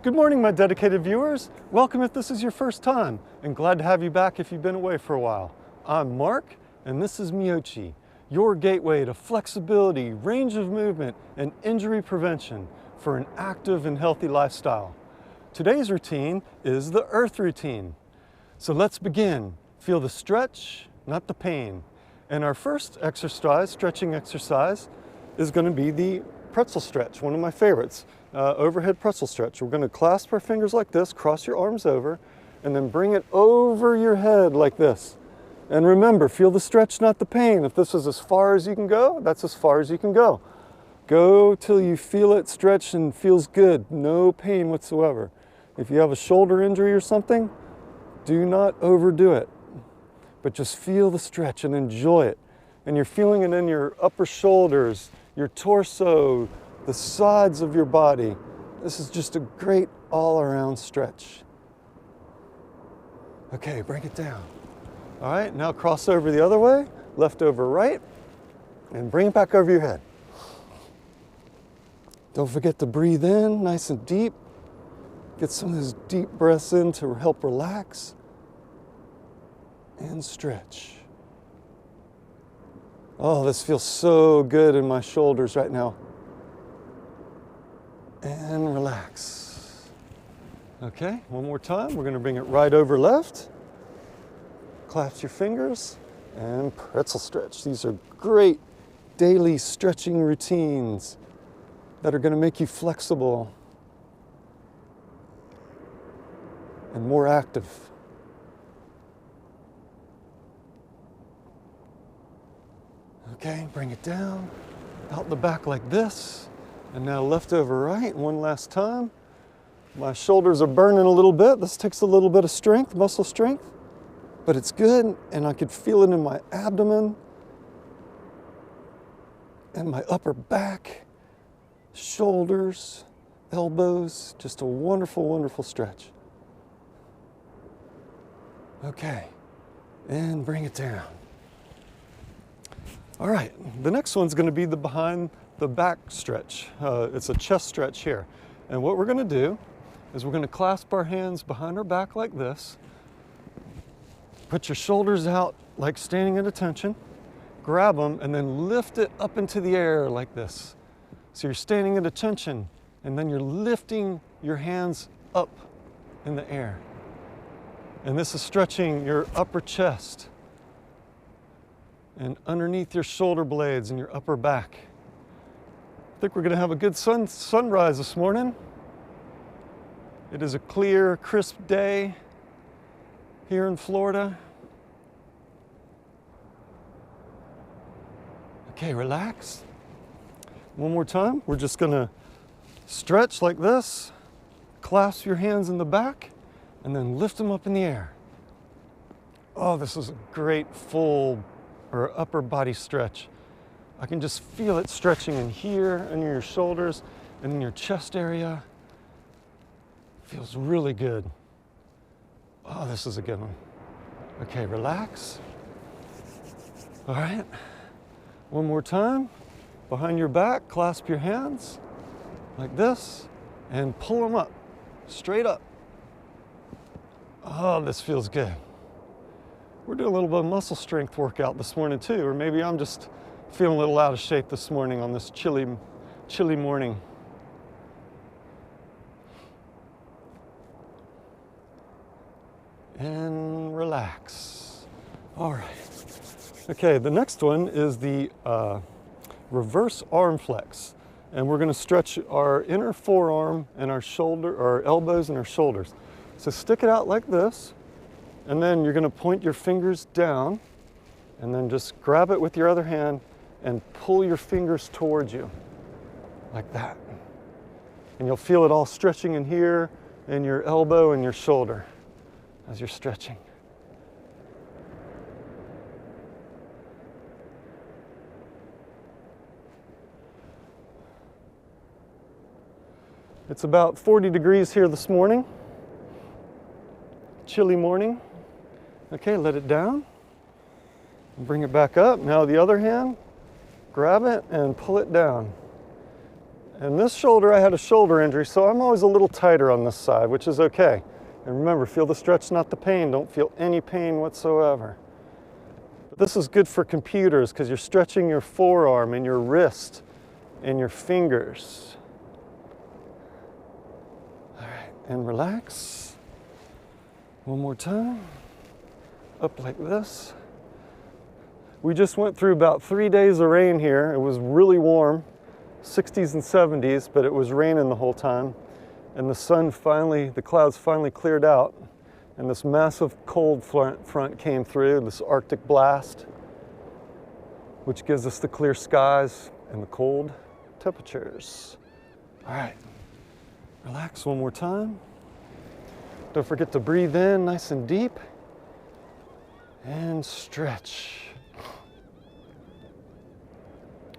Good morning, my dedicated viewers. Welcome if this is your first time, and glad to have you back if you've been away for a while. I'm Mark, and this is MEYOCHI, your gateway to flexibility, range of movement, and injury prevention for an active and healthy lifestyle. Today's routine is the Earth routine. So let's begin. Feel the stretch, not the pain. And our first exercise, stretching exercise, is going to be the pretzel stretch, one of my favorites. Overhead pretzel stretch. We're going to clasp our fingers like this, cross your arms over, and then bring it over your head like this. And remember, feel the stretch, not the pain. If this is as far as you can go, that's as far as you can go. Go till you feel it stretch and feels good, no pain whatsoever. If you have a shoulder injury or something, do not overdo it, but just feel the stretch and enjoy it. And you're feeling it in your upper shoulders, your torso, the sides of your body. This is just a great all-around stretch. Okay, bring it down. All right, now cross over the other way, left over right, and bring it back over your head. Don't forget to breathe in nice and deep. Get some of those deep breaths in to help relax and stretch. Oh, this feels so good in my shoulders right now. And relax. Okay, one more time. We're going to bring it right over left. Clasp your fingers and pretzel stretch. These are great daily stretching routines that are going to make you flexible and more active. Okay, bring it down, out the back like this. And now left over right, one last time. My shoulders are burning a little bit. This takes a little bit of strength, muscle strength, but it's good, and I could feel it in my abdomen and my upper back, shoulders, elbows. Just a wonderful, wonderful stretch. Okay, and bring it down. All right, the next one's going to be the behind the back stretch. It's a chest stretch here. And what we're going to do is we're going to clasp our hands behind our back like this. Put your shoulders out like standing at attention. Grab them and then lift it up into the air like this. So you're standing at attention and then you're lifting your hands up in the air. And this is stretching your upper chest and underneath your shoulder blades and your upper back. I think we're going to have a good sunrise this morning. It is a clear, crisp day here in Florida. Okay, relax. One more time. We're just going to stretch like this, clasp your hands in the back, and then lift them up in the air. Oh, this is a great full or upper body stretch. I can just feel it stretching in here, in your shoulders, and in your chest area. Feels really good. Oh, this is a good one. Okay, relax. All right, one more time. Behind your back, clasp your hands like this, and pull them up, straight up. Oh, this feels good. We're doing a little bit of muscle strength workout this morning too, or maybe I'm just feeling a little out of shape this morning on this chilly morning. And relax. All right. Okay, the next one is the reverse arm flex. And we're going to stretch our inner forearm and our shoulder, our elbows and our shoulders. So stick it out like this, and then you're going to point your fingers down, and then just grab it with your other hand and pull your fingers towards you, like that. And you'll feel it all stretching in here, in your elbow and your shoulder as you're stretching. It's about 40 degrees here this morning. Chilly morning. Okay, let it down. Bring it back up. Now the other hand, grab it and pull it down. And this shoulder, I had a shoulder injury, so I'm always a little tighter on this side, which is okay. And remember, feel the stretch, not the pain. Don't feel any pain whatsoever. But this is good for computers because you're stretching your forearm and your wrist and your fingers. All right, and relax. One more time. Up like this. We just went through about 3 days of rain here. It was really warm, 60s and 70s, but it was raining the whole time. And the clouds finally cleared out, and this massive cold front came through, this Arctic blast, which gives us the clear skies and the cold temperatures. All right, relax one more time. Don't forget to breathe in nice and deep, and stretch.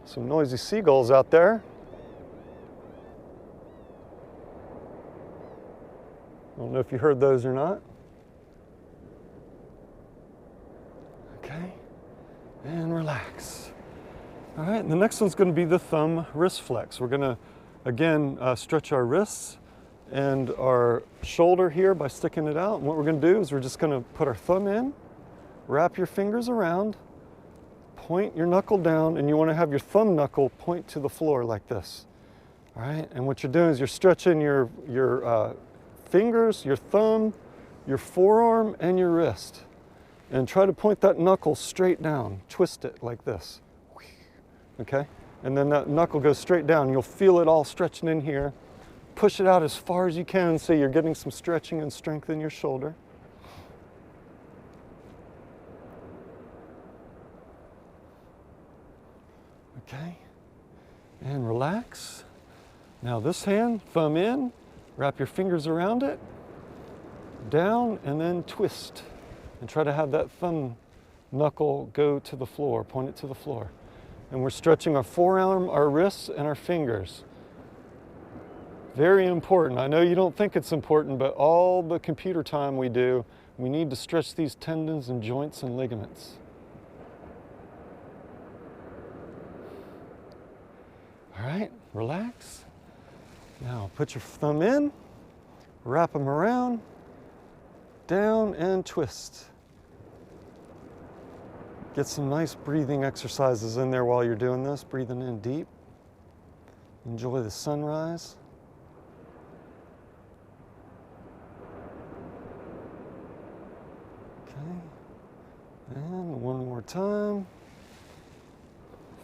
Some noisy seagulls out there. I don't know if you heard those or not. Okay, and relax. All right, and the next one's going to be the thumb wrist flex. We're going to, again, stretch our wrists and our shoulder here by sticking it out. And what we're going to do is we're just going to put our thumb in, wrap your fingers around, point your knuckle down, and you want to have your thumb knuckle point to the floor like this. All right, and what you're doing is you're stretching your fingers, your thumb, your forearm, and your wrist. And try to point that knuckle straight down. Twist it like this. Okay? And then that knuckle goes straight down. You'll feel it all stretching in here. Push it out as far as you can so you're getting some stretching and strength in your shoulder. Okay? And relax. Now this hand, thumb in, wrap your fingers around it, down, and then twist. And try to have that thumb knuckle go to the floor, point it to the floor. And we're stretching our forearm, our wrists, and our fingers. Very important. I know you don't think it's important, but all the computer time we do, we need to stretch these tendons and joints and ligaments. All right, relax. Now put your thumb in, wrap them around, down, and twist. Get some nice breathing exercises in there while you're doing this, breathing in deep. Enjoy the sunrise. Okay, and one more time.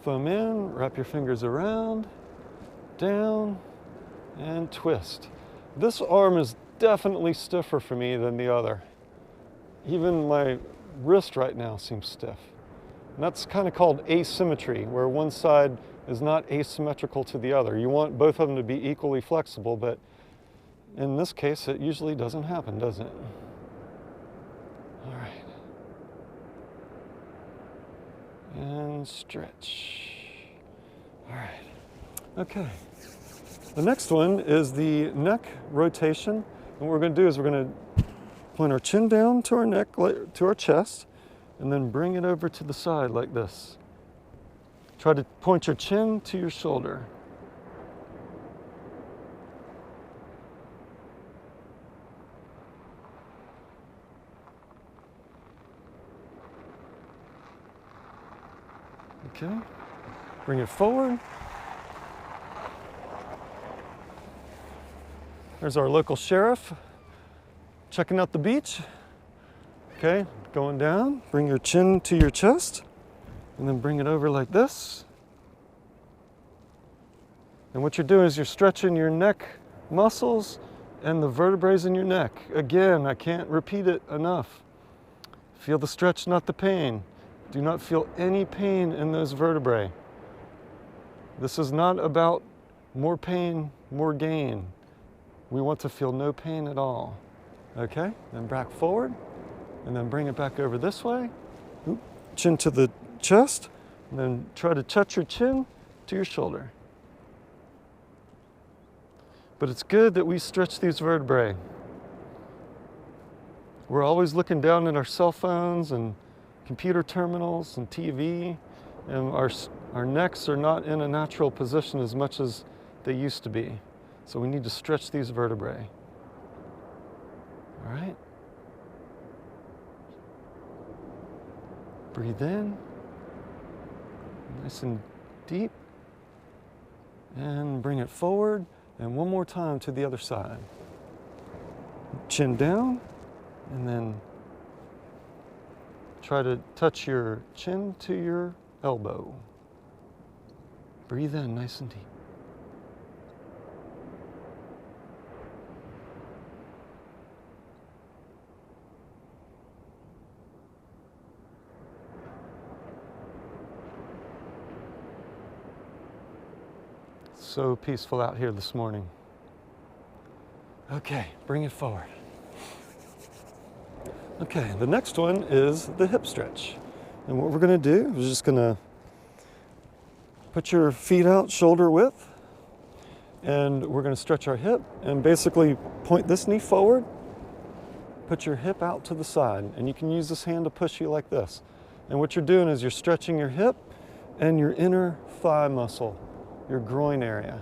Thumb in, wrap your fingers around, down, and twist. This arm is definitely stiffer for me than the other. Even my wrist right now seems stiff. And that's kind of called asymmetry, where one side is not asymmetrical to the other. You want both of them to be equally flexible, but in this case, it usually doesn't happen, does it? All right. And stretch. All right. Okay. The next one is the neck rotation. And what we're going to do is we're going to point our chin down to our neck, to our chest, and then bring it over to the side like this. Try to point your chin to your shoulder. Okay, bring it forward. There's our local sheriff checking out the beach. Okay, going down, bring your chin to your chest, and then bring it over like this. And what you're doing is you're stretching your neck muscles and the vertebrae in your neck. Again, I can't repeat it enough. Feel the stretch, not the pain. Do not feel any pain in those vertebrae. This is not about more pain, more gain. We want to feel no pain at all. Okay, then back forward, and then bring it back over this way. Chin to the chest, and then try to touch your chin to your shoulder. But it's good that we stretch these vertebrae. We're always looking down at our cell phones and computer terminals and TV, and our necks are not in a natural position as much as they used to be. So we need to stretch these vertebrae. All right. Breathe in, nice and deep, and bring it forward, and one more time to the other side. Chin down, and then try to touch your chin to your elbow. Breathe in nice and deep. So peaceful out here this morning. Okay, bring it forward. Okay, the next one is the hip stretch. And what we're gonna do is just gonna put your feet out shoulder width, and we're gonna stretch our hip and basically point this knee forward, put your hip out to the side, and you can use this hand to push you like this. And what you're doing is you're stretching your hip and your inner thigh muscle, your groin area.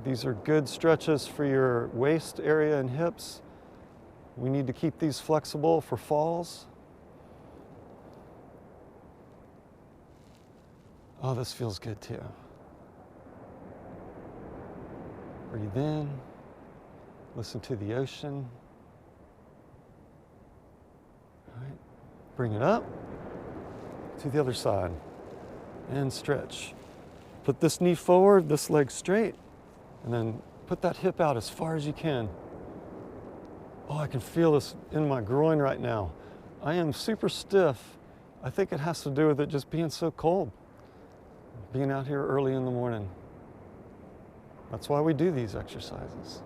These are good stretches for your waist area and hips. We need to keep these flexible for falls. Oh, this feels good too. Breathe in, listen to the ocean. All right, bring it up to the other side and stretch. Put this knee forward, this leg straight, and then put that hip out as far as you can. Oh, I can feel this in my groin right now. I am super stiff. I think it has to do with it just being so cold, being out here early in the morning. That's why we do these exercises.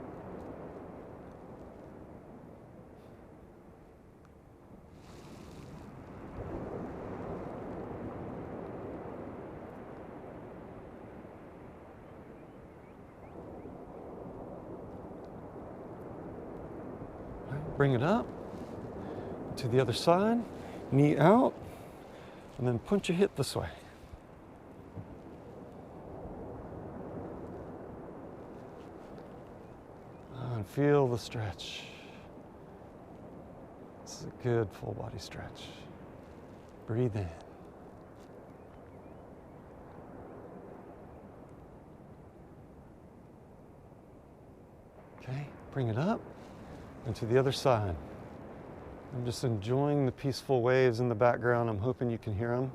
Bring it up to the other side, knee out, and then punch your hip this way. And feel the stretch. This is a good full body stretch. Breathe in. Okay, bring it up. And to the other side. I'm just enjoying the peaceful waves in the background. I'm hoping you can hear them.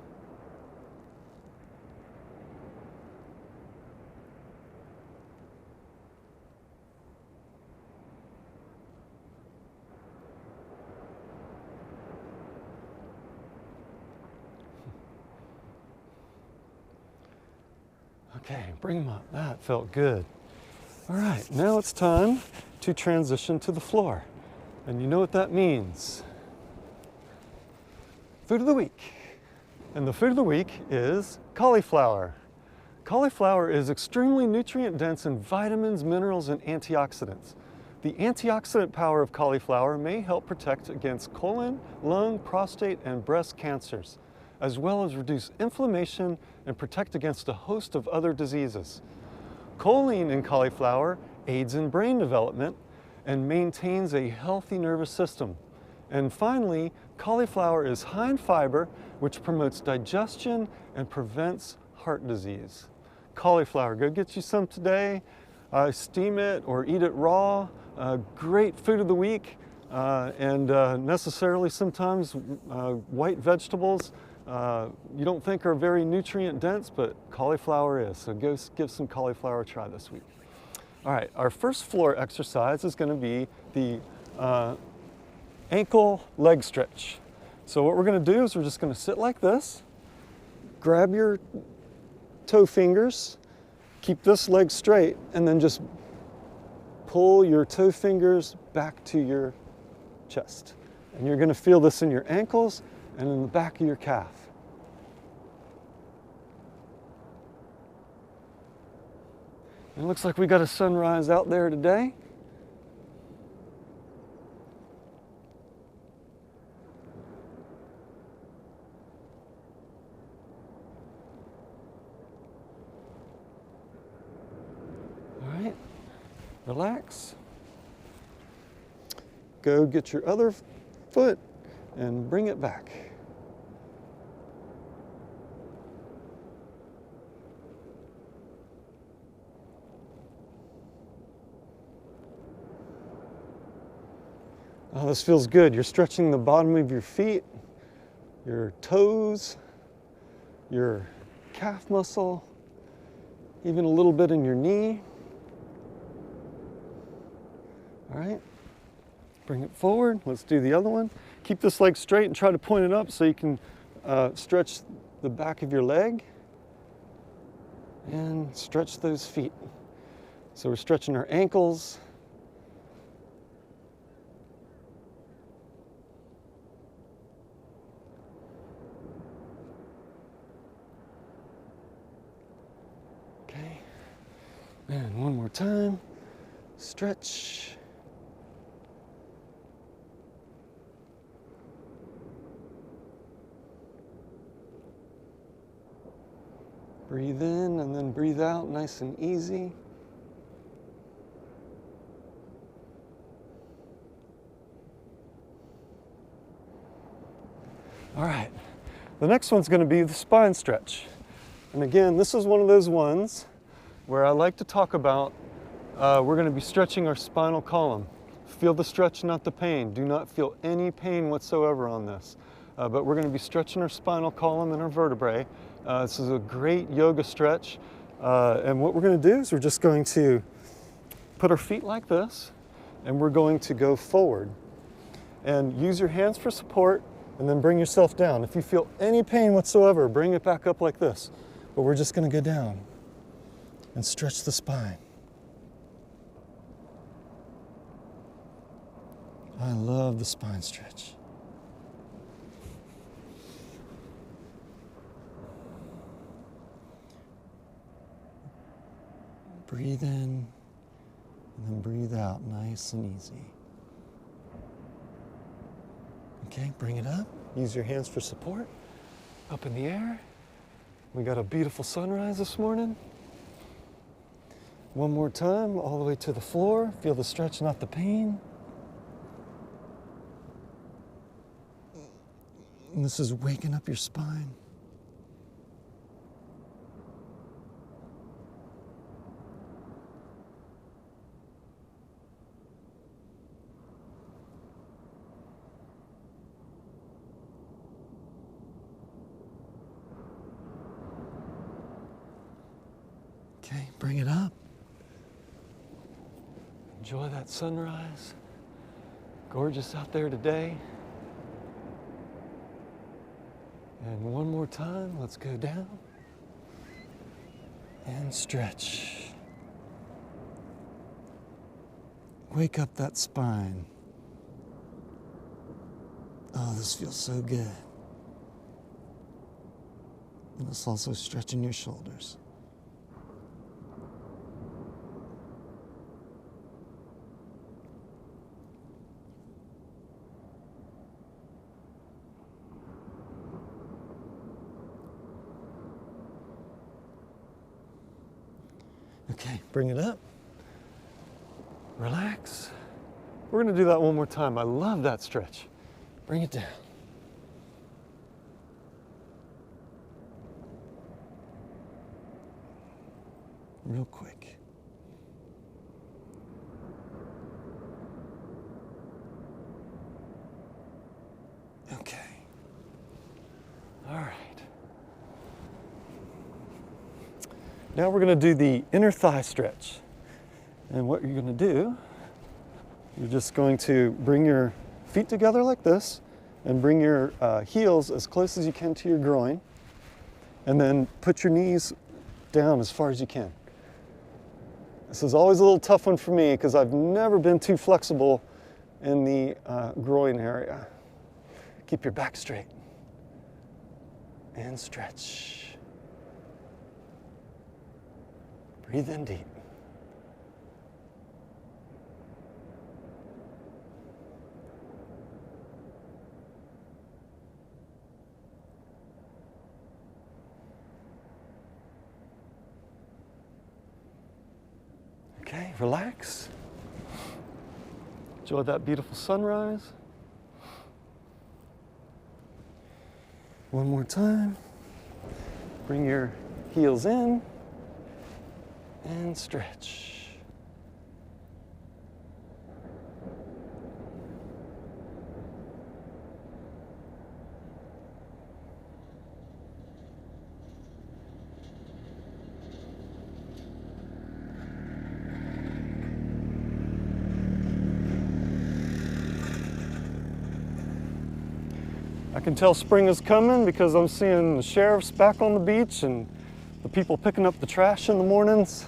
Okay, bring them up. That felt good. All right, now it's time to transition to the floor. And you know what that means. Food of the week. And the food of the week is cauliflower. Cauliflower is extremely nutrient dense in vitamins, minerals, and antioxidants. The antioxidant power of cauliflower may help protect against colon, lung, prostate, and breast cancers, as well as reduce inflammation and protect against a host of other diseases. Choline in cauliflower aids in brain development and maintains a healthy nervous system. And finally, cauliflower is high in fiber, which promotes digestion and prevents heart disease. Cauliflower, go get you some today. Steam it or eat it raw. Great food of the week. And necessarily sometimes white vegetables you don't think are very nutrient dense, but cauliflower is. So go give some cauliflower a try this week. All right, our first floor exercise is going to be the ankle leg stretch. So what we're going to do is we're just going to sit like this, grab your toe fingers, keep this leg straight, and then just pull your toe fingers back to your chest. And you're going to feel this in your ankles and in the back of your calf. It looks like we got a sunrise out there today. relax. Go get your other foot and bring it back. Oh, this feels good. You're stretching the bottom of your feet, your toes, your calf muscle, even a little bit in your knee. All right, bring it forward. Let's do the other one. Keep this leg straight and try to point it up so you can stretch the back of your leg and stretch those feet. So we're stretching our ankles. Okay, and one more time. Stretch. Breathe in and then breathe out, nice and easy. All right, the next one's going to be the spine stretch. And again, this is one of those ones where I like to talk about we're going to be stretching our spinal column. Feel the stretch, not the pain. Do not feel any pain whatsoever on this. But we're going to be stretching our spinal column and our vertebrae. This is a great yoga stretch. And what we're going to do is we're just going to put our feet like this, and we're going to go forward. And use your hands for support, and then bring yourself down. If you feel any pain whatsoever, bring it back up like this. But we're just going to go down and stretch the spine. I love the spine stretch. Breathe in and then breathe out, nice and easy. Okay, bring it up. Use your hands for support. Up in the air. We got a beautiful sunrise this morning. One more time, all the way to the floor. Feel the stretch, not the pain. And this is waking up your spine. Okay, bring it up. Enjoy that sunrise. Gorgeous out there today. And one more time, let's go down and stretch. Wake up that spine. Oh, this feels so good. And it's also stretching your shoulders. Okay, bring it up. Relax. We're going to do that one more time. I love that stretch. Bring it down. Real quick. Okay. All right. Now we're going to do the inner thigh stretch. And what you're going to do, you're just going to bring your feet together like this and bring your heels as close as you can to your groin, and then put your knees down as far as you can. This is always a little tough one for me because I've never been too flexible in the groin area. Keep your back straight and stretch. Breathe in deep. Okay, relax. Enjoy that beautiful sunrise. One more time. Bring your heels in and stretch. I can tell spring is coming because I'm seeing the sheriffs back on the beach and the people picking up the trash in the mornings.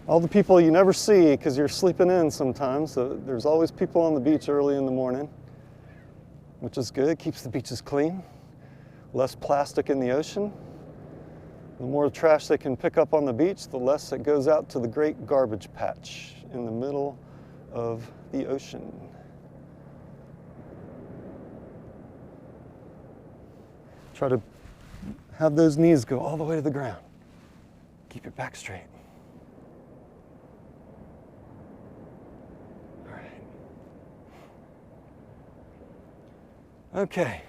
All the people you never see because you're sleeping in sometimes. So there's always people on the beach early in the morning, which is good. Keeps the beaches clean. Less plastic in the ocean. The more trash they can pick up on the beach, the less it goes out to the great garbage patch in the middle of the ocean. Try to have those knees go all the way to the ground. Keep your back straight. All right. Okay,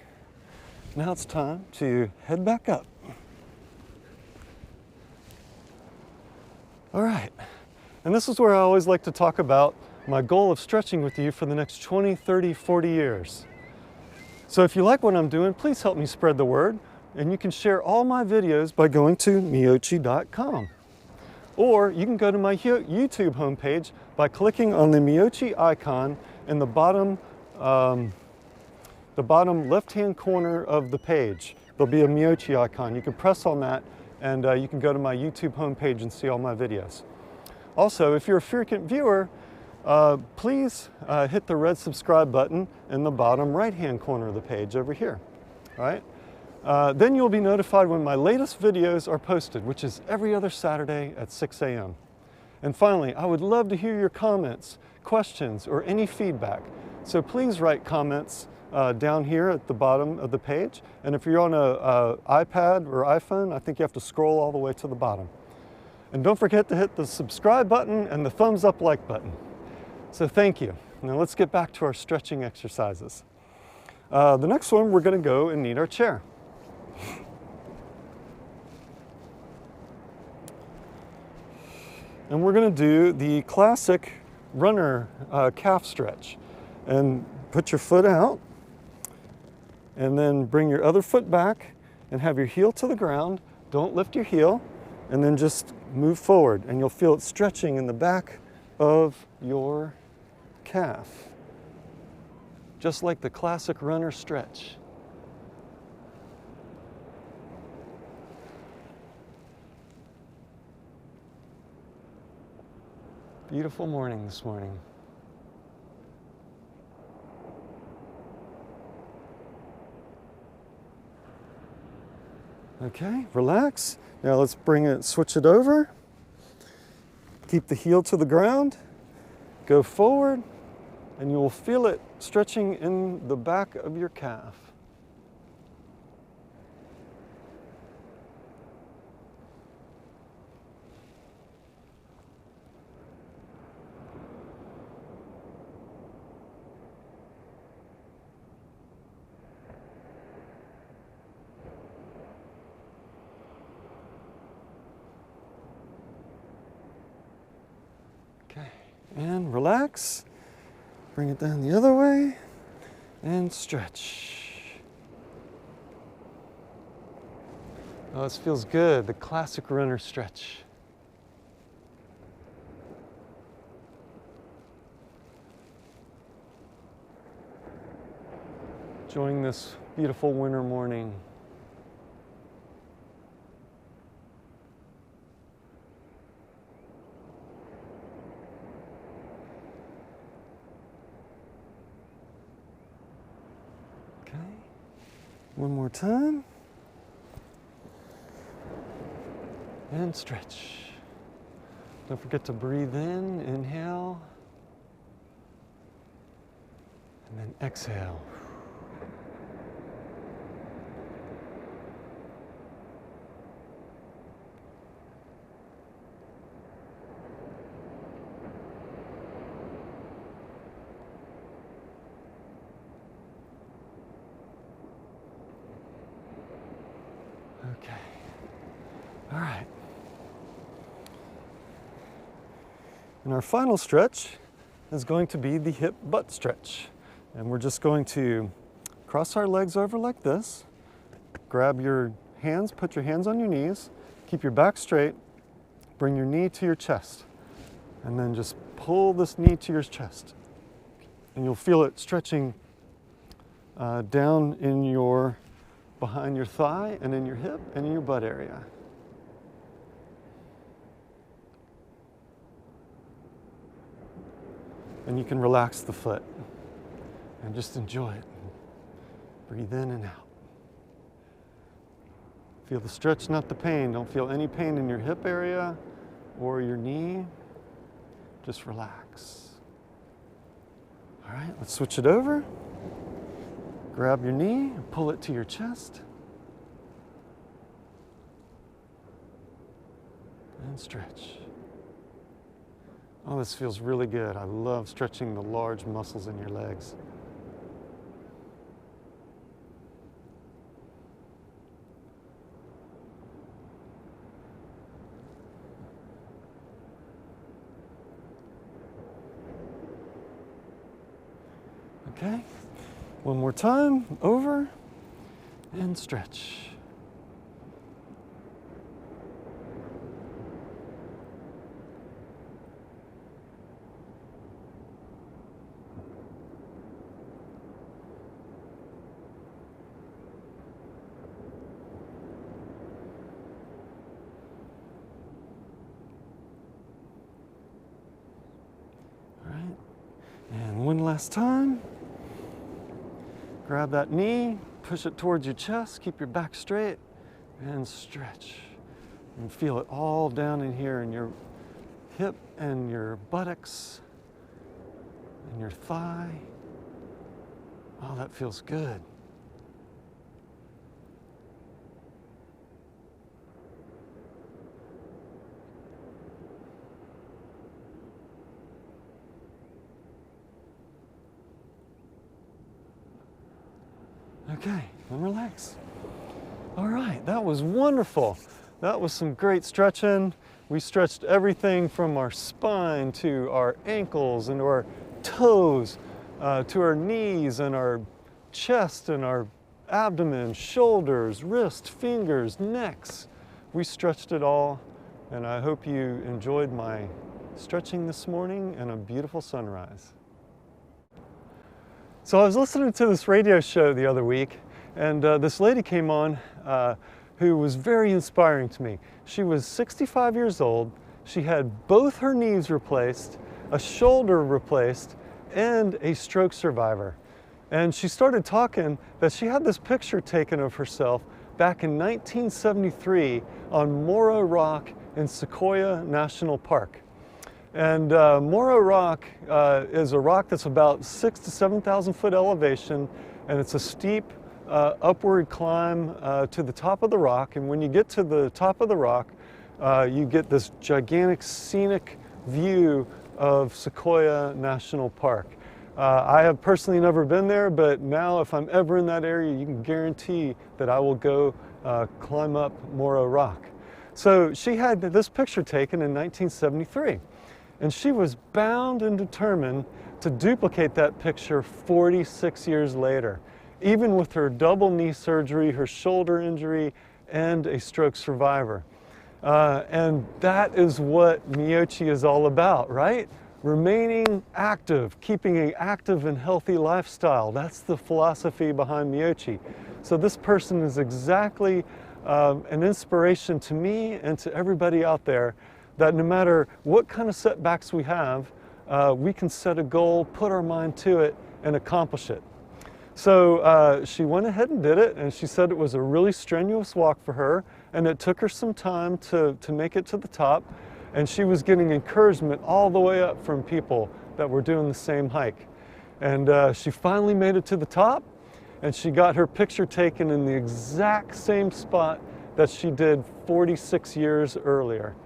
now it's time to head back up. All right, and this is where I always like to talk about my goal of stretching with you for the next 20, 30, 40 years. So if you like what I'm doing, please help me spread the word, and you can share all my videos by going to MEYOCHI.com. Or you can go to my YouTube homepage by clicking on the MEYOCHI icon in the bottom left-hand corner of the page. There'll be a MEYOCHI icon. You can press on that, and you can go to my YouTube homepage and see all my videos. Also, if you're a frequent viewer, please hit the red subscribe button in the bottom right-hand corner of the page over here. All right? Then you'll be notified when my latest videos are posted, which is every other Saturday at 6 a.m. And finally, I would love to hear your comments, questions, or any feedback. So please write comments down here at the bottom of the page. And if you're on an iPad or iPhone, I think you have to scroll all the way to the bottom. And don't forget to hit the subscribe button and the thumbs up like button. So thank you. Now let's get back to our stretching exercises. The next one, we're going to go and knead our chair. And we're going to do the classic runner calf stretch. And put your foot out, and then bring your other foot back and have your heel to the ground. Don't lift your heel, and then just move forward, and you'll feel it stretching in the back of your calf, just like the classic runner stretch. Beautiful morning this morning. Okay, relax. Now let's switch it over. Keep the heel to the ground. Go forward, and you will feel it stretching in the back of your calf. Okay, and relax. Bring it down the other way and stretch. Oh, this feels good, the classic runner stretch. Enjoying this beautiful winter morning. One more time. And stretch. Don't forget to breathe in, inhale. And then exhale. And our final stretch is going to be the hip butt stretch. And we're just going to cross our legs over like this, grab your hands, put your hands on your knees, keep your back straight, bring your knee to your chest, and then just pull this knee to your chest. And you'll feel it stretching down in your, behind your thigh and in your hip and in your butt area. And you can relax the foot and just enjoy it. Breathe in and out. Feel the stretch, not the pain. Don't feel any pain in your hip area or your knee. Just relax. All right, let's switch it over. Grab your knee and pull it to your chest. And stretch. Oh, this feels really good. I love stretching the large muscles in your legs. Okay, one more time, over and stretch. All right, and one last time. Grab that knee, push it towards your chest, keep your back straight, and stretch. And feel it all down in here in your hip and your buttocks and your thigh. Oh, that feels good. Okay, and relax. All right, that was wonderful. That was some great stretching. We stretched everything from our spine to our ankles and our toes, to our knees and our chest and our abdomen, shoulders, wrists, fingers, necks. We stretched it all, and I hope you enjoyed my stretching this morning and a beautiful sunrise. So I was listening to this radio show the other week, and this lady came on who was very inspiring to me. She was 65 years old. She had both her knees replaced, a shoulder replaced, and a stroke survivor. And she started talking that she had this picture taken of herself back in 1973 on Morro Rock in Sequoia National Park. And Morro Rock is a rock that's about 6,000 to 7,000 foot elevation, and it's a steep upward climb to the top of the rock. And when you get to the top of the rock, you get this gigantic scenic view of Sequoia National Park. I have personally never been there, but now if I'm ever in that area, you can guarantee that I will go climb up Morro Rock. So she had this picture taken in 1973. And she was bound and determined to duplicate that picture 46 years later, even with her double knee surgery, her shoulder injury, and a stroke survivor. And that is what MEYOCHI is all about, right? Remaining active, keeping an active and healthy lifestyle. That's the philosophy behind MEYOCHI. So this person is exactly an inspiration to me and to everybody out there, that no matter what kind of setbacks we have, we can set a goal, put our mind to it, and accomplish it. So she went ahead and did it, and she said it was a really strenuous walk for her, and it took her some time to make it to the top, and she was getting encouragement all the way up from people that were doing the same hike. And she finally made it to the top, and she got her picture taken in the exact same spot that she did 46 years earlier.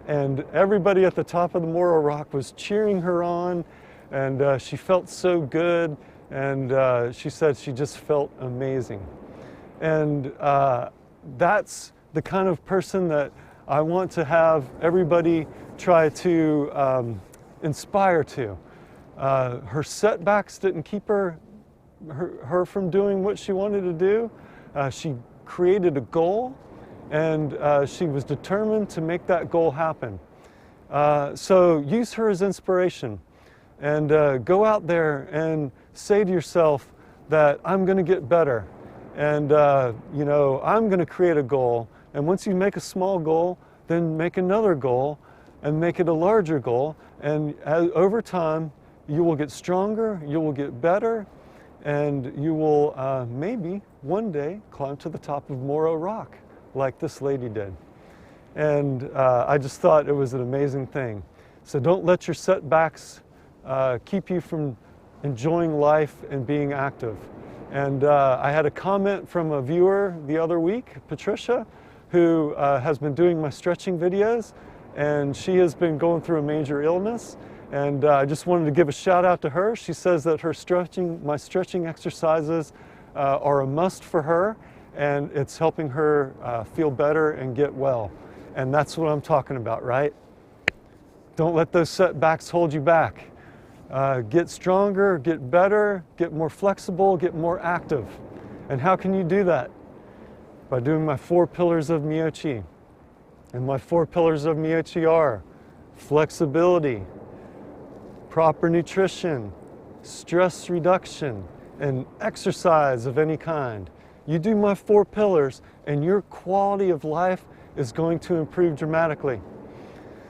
And everybody at the top of the Morro Rock was cheering her on, and she felt so good, and she said she just felt amazing. And that's the kind of person that I want to have everybody try to inspire to. Her setbacks didn't keep her from doing what she wanted to do. She created a goal, and she was determined to make that goal happen. So use her as inspiration, and go out there and say to yourself that I'm going to get better, and you know, I'm going to create a goal. And once you make a small goal, then make another goal and make it a larger goal, and over time you will get stronger, you will get better, and you will maybe one day climb to the top of Morro Rock like this lady did. And I just thought it was an amazing thing. So don't let your setbacks keep you from enjoying life and being active. And I had a comment from a viewer the other week, Patricia, who has been doing my stretching videos, and she has been going through a major illness. And I just wanted to give a shout out to her. She says that my stretching exercises are a must for her, and it's helping her feel better and get well. And that's what I'm talking about, right? Don't let those setbacks hold you back. Get stronger, get better, get more flexible, get more active. And how can you do that? By doing my 4 pillars of MEYOCHI. And my 4 pillars of MEYOCHI are flexibility, proper nutrition, stress reduction, and exercise of any kind. You do my 4 pillars and your quality of life is going to improve dramatically.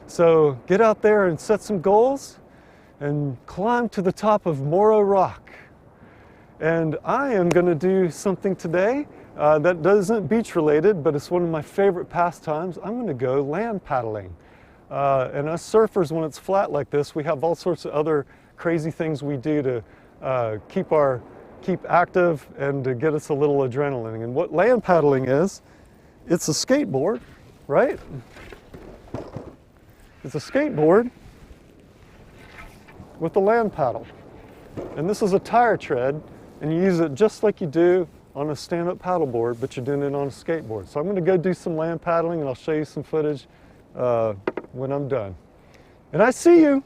So get out there and set some goals and climb to the top of Morro Rock. And I am going to do something today that isn't beach related, but it's one of my favorite pastimes. I'm going to go land paddling. And us surfers, when it's flat like this, we have all sorts of other crazy things we do to keep active and to get us a little adrenaline. And what land paddling is, it's a skateboard, right? It's a skateboard with a land paddle. And this is a tire tread, and you use it just like you do on a stand-up paddleboard, but you're doing it on a skateboard. So I'm going to go do some land paddling, and I'll show you some footage when I'm done. And I see you.